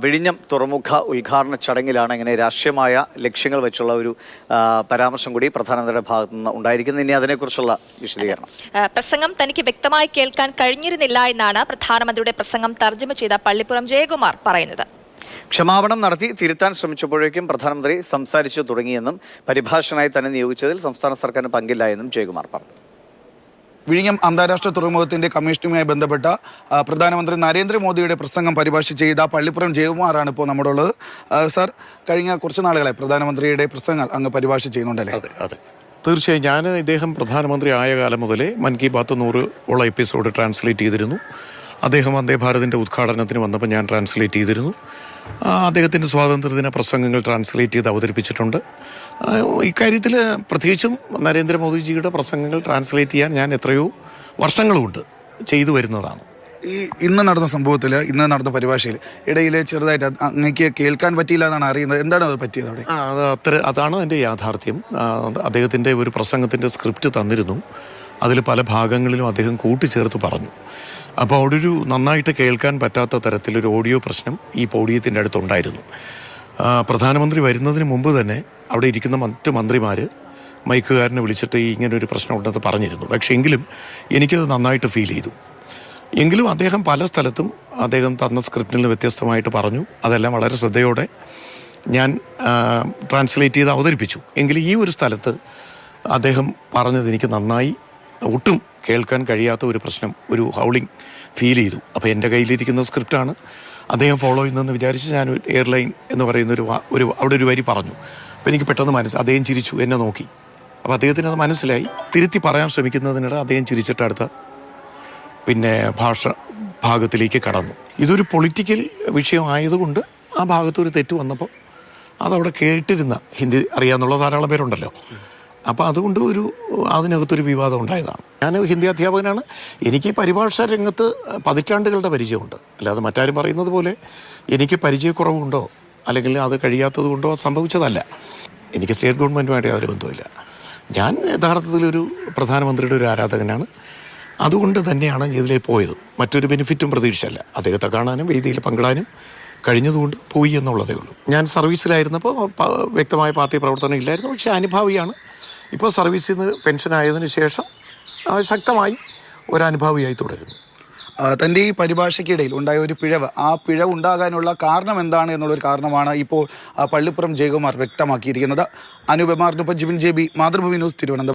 വിഴിഞ്ഞം തുറമുഖ ഉദ്ഘാടന ചടങ്ങിലാണ് ഇങ്ങനെ രാഷ്ട്രീയമായ ലക്ഷ്യങ്ങൾ വെച്ചുള്ള ഒരു പരാമർശം കൂടി പ്രധാനമന്ത്രിയുടെ ഭാഗത്തു നിന്ന് ഉണ്ടായിരിക്കുന്നത്. ഇനി അതിനെക്കുറിച്ചുള്ള വിശദീകരണം. പ്രസംഗം തനിക്ക് വ്യക്തമായി കേൾക്കാൻ കഴിഞ്ഞിരുന്നില്ല എന്നാണ് പ്രധാനമന്ത്രിയുടെ പ്രസംഗം തർജ്ജമ ചെയ്ത പള്ളിപ്പുറം ജയകുമാർ പറയുന്നത്. ക്ഷമാപണം നടത്തി തിരുത്താൻ ശ്രമിച്ചപ്പോഴേക്കും പ്രധാനമന്ത്രി സംസാരിച്ചു തുടങ്ങിയെന്നും പരിഭാഷകനായി തന്നെ നിയോഗിച്ചതിൽ സംസ്ഥാന സർക്കാരിന് പങ്കില്ല എന്നും ജയകുമാർ പറഞ്ഞു. വിഴിഞ്ഞം അന്താരാഷ്ട്ര തുറമുഖത്തിന്റെ കമ്മീഷനുമായി ബന്ധപ്പെട്ട പ്രധാനമന്ത്രി നരേന്ദ്രമോദിയുടെ പ്രസംഗം പരിഭാഷ ചെയ്ത പള്ളിപ്പുറം ജയകുമാറാണ് ഇപ്പോൾ നമ്മുടെ ഉള്ളത്. സാർ, കഴിഞ്ഞ കുറച്ച് നാളുകളെ പ്രധാനമന്ത്രിയുടെ പ്രസംഗങ്ങൾ അങ്ങ് പരിഭാഷ ചെയ്യുന്നുണ്ടല്ലേ? അതെ, തീർച്ചയായും. ഞാൻ ഇദ്ദേഹം പ്രധാനമന്ത്രി ആയ കാലം മുതലേ മൻ കി ബാത്ത് 100 എപ്പിസോഡ് ട്രാൻസ്ലേറ്റ് ചെയ്തിരുന്നു. അദ്ദേഹം വന്ദേ ഭാരതിൻ്റെ ഉദ്ഘാടനത്തിന് വന്നപ്പോൾ ഞാൻ ട്രാൻസ്ലേറ്റ് ചെയ്തിരുന്നു. അദ്ദേഹത്തിൻ്റെ സ്വാതന്ത്ര്യദിന പ്രസംഗങ്ങൾ ട്രാൻസ്ലേറ്റ് ചെയ്ത് അവതരിപ്പിച്ചിട്ടുണ്ട്. ഇക്കാര്യത്തിൽ പ്രത്യേകിച്ചും നരേന്ദ്രമോദിജിയുടെ പ്രസംഗങ്ങൾ ട്രാൻസ്ലേറ്റ് ചെയ്യാൻ ഞാൻ എത്രയോ വർഷങ്ങളുമുണ്ട് ചെയ്തു വരുന്നതാണ്. ഈ ഇന്ന് നടന്ന സംഭവത്തിൽ, ഇന്ന് നടന്ന പരിഭാഷയിൽ ഇടയിൽ ചെറുതായിട്ട് അങ്ങേക്ക് കേൾക്കാൻ പറ്റിയില്ല എന്നാണ് അറിയുന്നത്. എന്താണ് അത് പറ്റിയത് അവിടെ? അതാണ് എൻ്റെ യാഥാർത്ഥ്യം. അദ്ദേഹത്തിൻ്റെ ഒരു പ്രസംഗത്തിൻ്റെ സ്ക്രിപ്റ്റ് തന്നിരുന്നു. അതിൽ പല ഭാഗങ്ങളിലും അദ്ദേഹം കൂട്ടിച്ചേർത്ത് പറഞ്ഞു. അപ്പോൾ അവിടെ ഒരു നന്നായിട്ട് കേൾക്കാൻ പറ്റാത്ത തരത്തിലൊരു ഓഡിയോ പ്രശ്നം ഈ പോഡിയത്തിൻ്റെ അടുത്തുണ്ടായിരുന്നു. പ്രധാനമന്ത്രി വരുന്നതിന് മുമ്പ് തന്നെ അവിടെ ഇരിക്കുന്ന മറ്റ് മന്ത്രിമാർ മൈക്കുകാരനെ വിളിച്ചിട്ട് ഇങ്ങനൊരു പ്രശ്നം ഉണ്ടെന്ന് പറഞ്ഞിരുന്നു. പക്ഷേ എങ്കിലും എനിക്കത് നന്നായിട്ട് ഫീൽ ചെയ്തു. എങ്കിലും അദ്ദേഹം പല സ്ഥലത്തും അദ്ദേഹം തന്ന സ്ക്രിപ്റ്റിൽ നിന്ന് വ്യത്യസ്തമായിട്ട് പറഞ്ഞു. അതെല്ലാം വളരെ ശ്രദ്ധയോടെ ഞാൻ ട്രാൻസ്ലേറ്റ് ചെയ്ത് അവതരിപ്പിച്ചു. എങ്കിലും ഈ ഒരു സ്ഥലത്ത് അദ്ദേഹം പറഞ്ഞത് എനിക്ക് നന്നായി ഒട്ടും കേൾക്കാൻ കഴിയാത്ത ഒരു പ്രശ്നം, ഒരു ഹൗളിംഗ് ഫീൽ ചെയ്തു. അപ്പോൾ എൻ്റെ കയ്യിലിരിക്കുന്ന സ്ക്രിപ്റ്റാണ് അദ്ദേഹം ഫോളോ ചെയ്യുന്നതെന്ന് വിചാരിച്ച് ഞാൻ എയർലൈൻ എന്ന് പറയുന്ന അവിടെ ഒരു വരി പറഞ്ഞു. അപ്പോൾ എനിക്ക് പെട്ടെന്ന് അദ്ദേഹം ചിരിച്ചു, എന്നെ നോക്കി. അപ്പോൾ അദ്ദേഹത്തിന് അത് മനസ്സിലായി. തിരുത്തി പറയാൻ ശ്രമിക്കുന്നതിനിടെ അദ്ദേഹം ചിരിച്ചിട്ട് അടുത്ത ഭാഗത്തിലേക്ക് കടന്നു. ഇതൊരു പൊളിറ്റിക്കൽ വിഷയമായതുകൊണ്ട് ആ ഭാഗത്തൊരു തെറ്റ് വന്നപ്പോൾ അതവിടെ കേട്ടിരുന്ന ഹിന്ദി അറിയാമെന്നുള്ള ധാരാളം പേരുണ്ടല്ലോ. അപ്പോൾ അതുകൊണ്ട് അതിനകത്തൊരു വിവാദം ഉണ്ടായതാണ്. ഞാൻ ഹിന്ദി അധ്യാപകനാണ്. എനിക്ക് പരിഭാഷ രംഗത്ത് പതിറ്റാണ്ടുകളുടെ പരിചയമുണ്ട്. അല്ലാതെ മറ്റാരും പറയുന്നത് പോലെ എനിക്ക് പരിചയക്കുറവുണ്ടോ അല്ലെങ്കിൽ അത് കഴിയാത്തത് കൊണ്ടോ സംഭവിച്ചതല്ല. എനിക്ക് സ്റ്റേറ്റ് ഗവൺമെൻറ്റുമായിട്ട് യാതൊരു ബന്ധമില്ല. ഞാൻ യഥാർത്ഥത്തിലൊരു പ്രധാനമന്ത്രിയുടെ ഒരു ആരാധകനാണ്. അതുകൊണ്ട് തന്നെയാണ് ഇതിലേക്ക് പോയത്. മറ്റൊരു ബെനിഫിറ്റും പ്രതീക്ഷിച്ചല്ല. അദ്ദേഹത്തെ കാണാനും വേദിയിൽ പങ്കിടാനും കഴിഞ്ഞതുകൊണ്ട് പോയി എന്നുള്ളതേ ഉള്ളൂ. ഞാൻ സർവീസിലായിരുന്നപ്പോൾ വ്യക്തമായ പാർട്ടി പ്രവർത്തനം ഇല്ലായിരുന്നു. പക്ഷേ അനുഭാവിയാണ്. ഇപ്പോൾ സർവീസിൽ നിന്ന് പെൻഷനായതിനു ശേഷം ശക്തമായി ഒരനുഭാവിയായി തുടരുന്നു. തൻ്റെ ഈ പരിഭാഷയ്ക്കിടയിൽ ഉണ്ടായ ഒരു പിഴവ്, ആ പിഴവ് ഉണ്ടാകാനുള്ള കാരണം എന്താണ് എന്നുള്ളൊരു കാരണമാണ് ഇപ്പോൾ പള്ളിപ്പുറം ജയകുമാർ വ്യക്തമാക്കിയിരിക്കുന്നത്. അനുപമാർന്നൊപ്പം ജിബിൻ JB, മാതൃഭൂമി ന്യൂസ്, തിരുവനന്തപുരം.